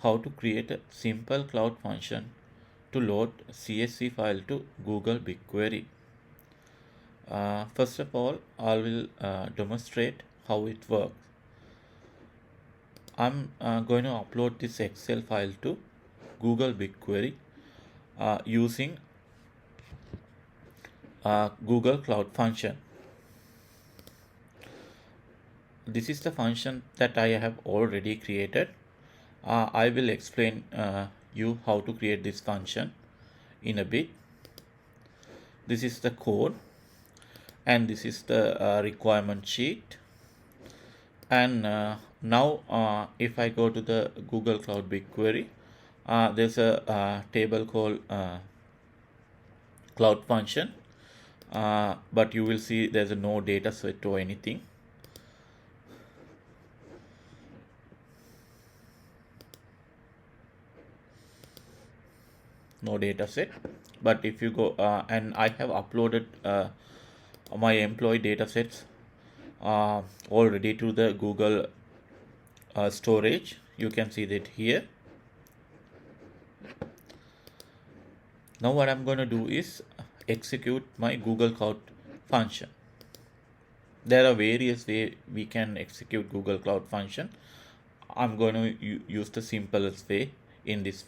how to create a simple cloud function to load CSV file to Google BigQuery. First of all, I will demonstrate how it works. I'm going to upload this Excel file to Google BigQuery using Google Cloud Function. This is the function that I have already created. I will explain you how to create this function in a bit. This is the code, and this is the requirement sheet. And now if I go to the Google Cloud BigQuery, there's a table called cloud function, but you will see there's no data set or anything. No data set. But if you go and I have uploaded my employee data sets already to the Google storage. You can see that here. Now what I'm going to do is execute my Google Cloud function. There are various ways we can execute Google Cloud function. I'm going to use the simplest way in this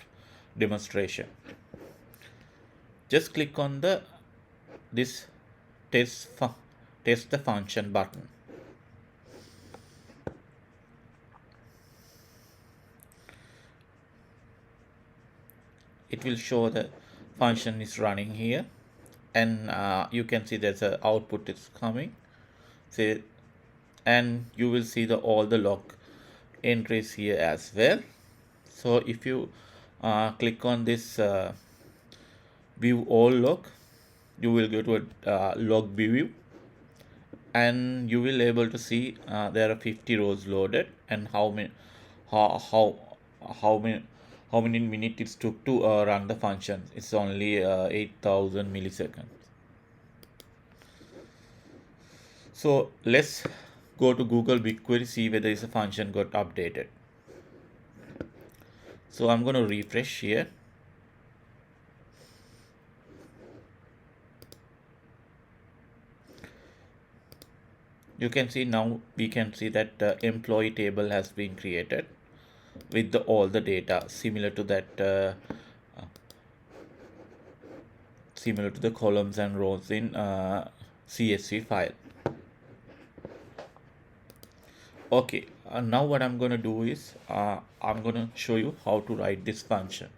demonstration. Just click on this test the function button. It will show the function is running here, and you can see there's a output is coming. And you will see all the log entries here as well. So if you click on this view all log, you will go to a log view, and you will able to see there are 50 rows loaded, and how many minutes it took to run the function. It's only 8,000 milliseconds. So let's go to Google BigQuery, see whether this function got updated. So I'm going to refresh here. You can see now we can see that employee table has been created with all the data similar to that similar to the columns and rows in CSV file. Okay, now what I'm going to do is I'm going to show you how to write this function.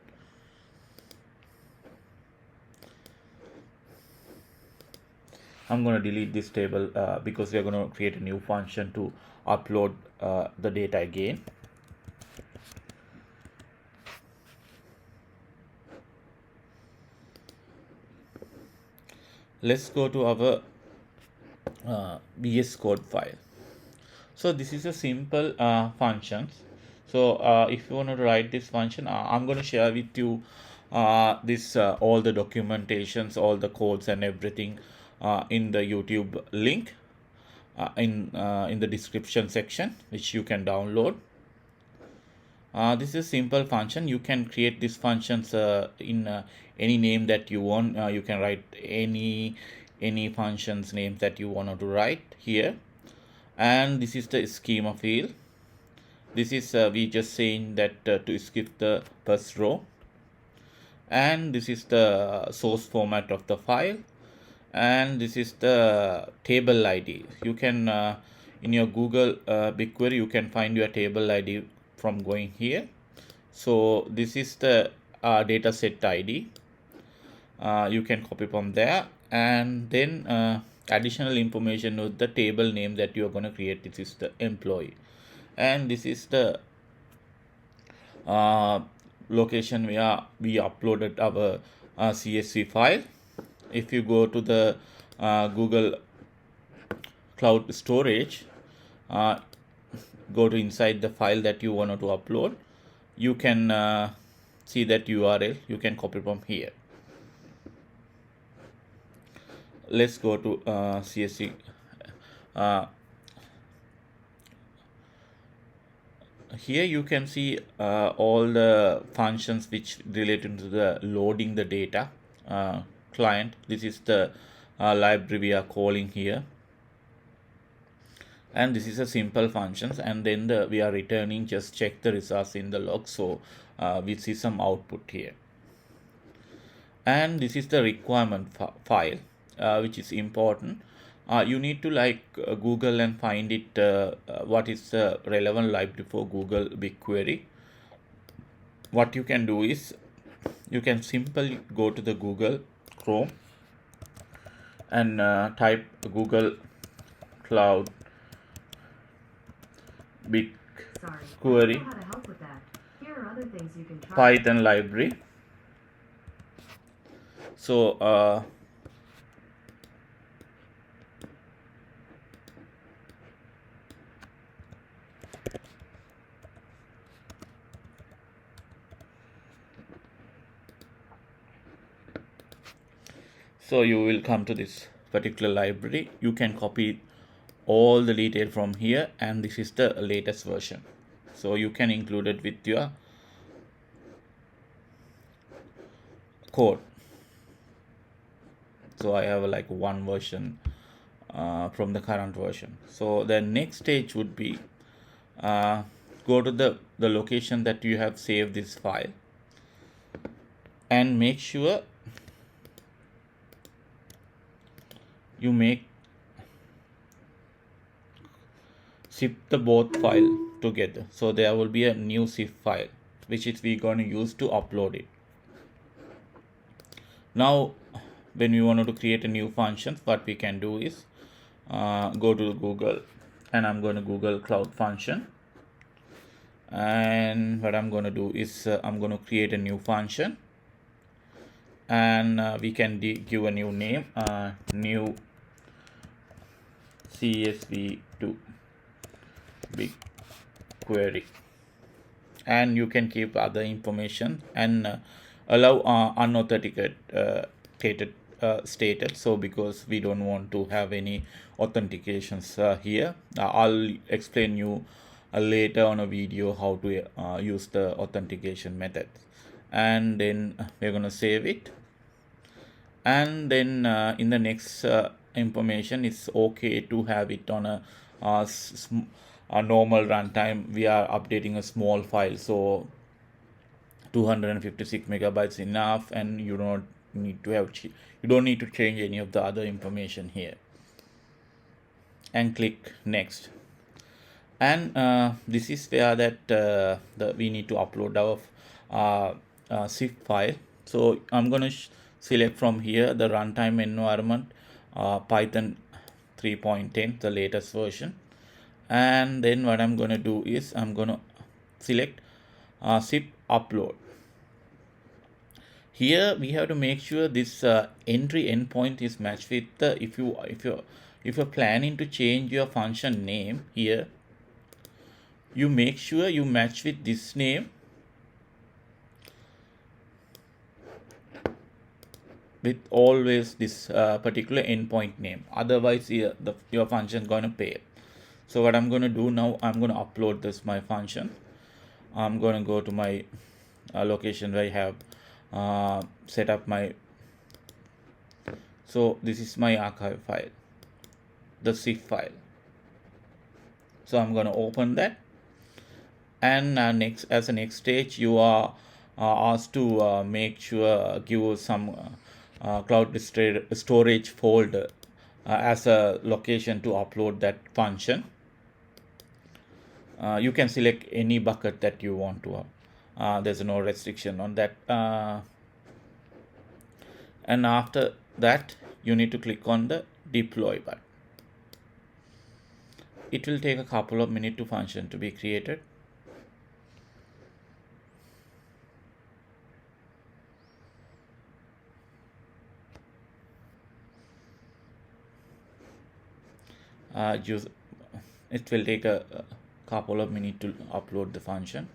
I'm going to delete this table because we are going to create a new function to upload the data again. Let's go to our VS Code file. So this is a simple functions. So if you want to write this function, I'm going to share with you this all the documentations, all the codes and everything in the YouTube link in the description section, which you can download. This is a simple function. You can create these functions in any name that you want. You can write any functions names that you want to write here. And this is the schema field. This is we just saying that to skip the first row. And this is the source format of the file. And this is the table ID. You can in your Google BigQuery, you can find your table ID from going here. So this is the data set ID. You can copy from there, and then additional information with the table name that you are going to create. This is the employee, and this is the location where we uploaded our CSV file. If you go to the Google Cloud storage, go to inside the file that you want to upload, you can see that URL. You can copy from here. Let's go to CSV here you can see all the functions which related to the loading the data client. This is the library we are calling here, and this is a simple functions, and then we are returning just check the results in the log. So we see some output here, and this is the requirement file which is important. You need to Google and find it what is the relevant library for Google BigQuery. What you can do is you can simply go to the Google Chrome and type Google Cloud BigQuery Python library. So so you will come to this particular library. You can copy all the detail from here, and this is the latest version, so you can include it with your code. So I have like one version from the current version. So the next stage would be go to the location that you have saved this file, and make sure you zip the both file together. So there will be a new zip file which is we going to use to upload it. Now when we want to create a new function, what we can do is go to Google, and I'm going to Google Cloud Function, and what I'm going to do is I'm going to create a new function, and we can give a new name, new CSV2 BigQuery, and you can keep other information and allow unauthenticated status. So because we don't want to have any authentications here, I'll explain you later on a video how to use the authentication method. And then we're going to save it, and then in the next information, it's okay to have it on a normal runtime. We are updating a small file, so 256 megabytes enough, and you don't need to change any of the other information here, and click next. And this is where that we need to upload our zip file. So I'm going to select from here the runtime environment, Python 3.10, the latest version. And then what I'm going to do is I'm going to select zip upload. Here we have to make sure this entry endpoint is matched with the if you're planning to change your function name here, you make sure you match with this name with always this particular endpoint name. Otherwise your function is going to fail. So what I'm going to do now, I'm going to upload this my function. I'm going to go to my location where I have set up my, so this is my archive file, the zip file. So I'm going to open that, and as a next stage you are asked to make sure give some cloud storage folder as a location to upload that function. You can select any bucket that you want to there's no restriction on that, and after that you need to click on the deploy button. It will take a couple of minutes to function to be created. It will take a couple of minutes to upload the function.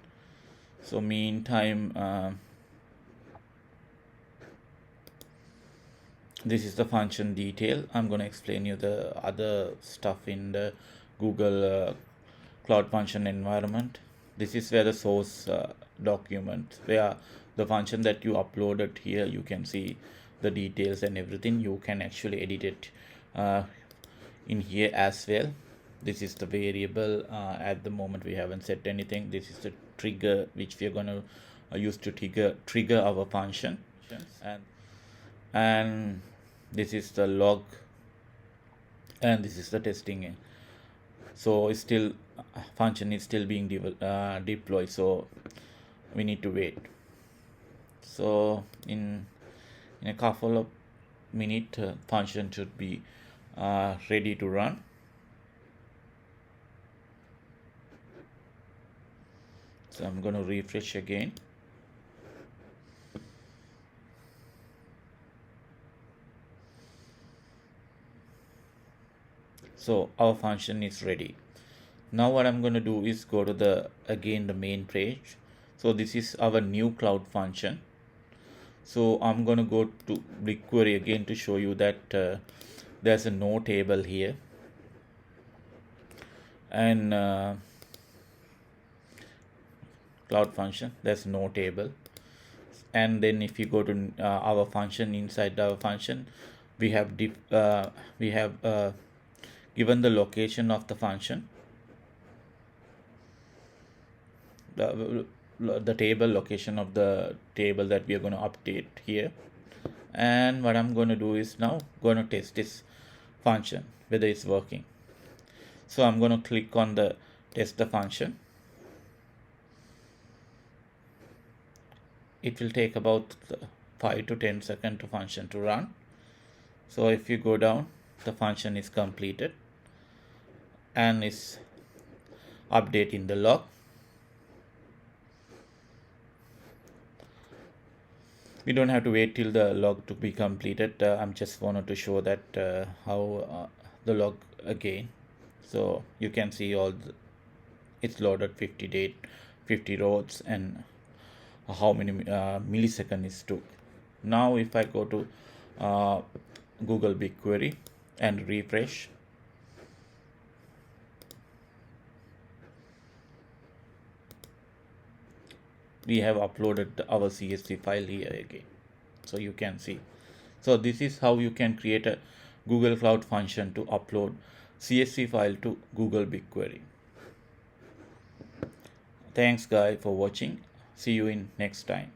So meantime, this is the function detail. I'm going to explain you the other stuff in the Google Cloud Function environment. This is where the source document, where the function that you uploaded here, you can see the details and everything. You can actually edit it in here as well. This is the variable. At the moment we haven't set anything. This is the trigger which we are going to use to trigger our function, and this is the log, and this is the testing. So it's still function is still being deployed, so we need to wait. So in a couple of minutes, function should be ready to run. So I'm going to refresh again. So our function is ready. Now what I'm going to do is go to the main page. So this is our new cloud function. So I'm going to go to BigQuery again to show you that there's a no table here, and cloud function, there's no table. And then if you go to our function, inside our function we have given the location of the function, the table location of the table that we are going to update here. And what I'm going to do is now going to test this function whether it's working. So I'm going to click on the test the function. It will take about 5 to 10 seconds to function to run. So if you go down, the function is completed and is updating the log. We don't have to wait till the log to be completed. I'm just wanted to show that how the log again. So you can see it's loaded 50 date, 50 rows, and how many milliseconds it took. Now if I go to Google BigQuery and refresh, we have uploaded our CSV file here again, so you can see. So this is how you can create a Google Cloud function to upload CSV file to Google BigQuery. Thanks guys for watching. See you in next time.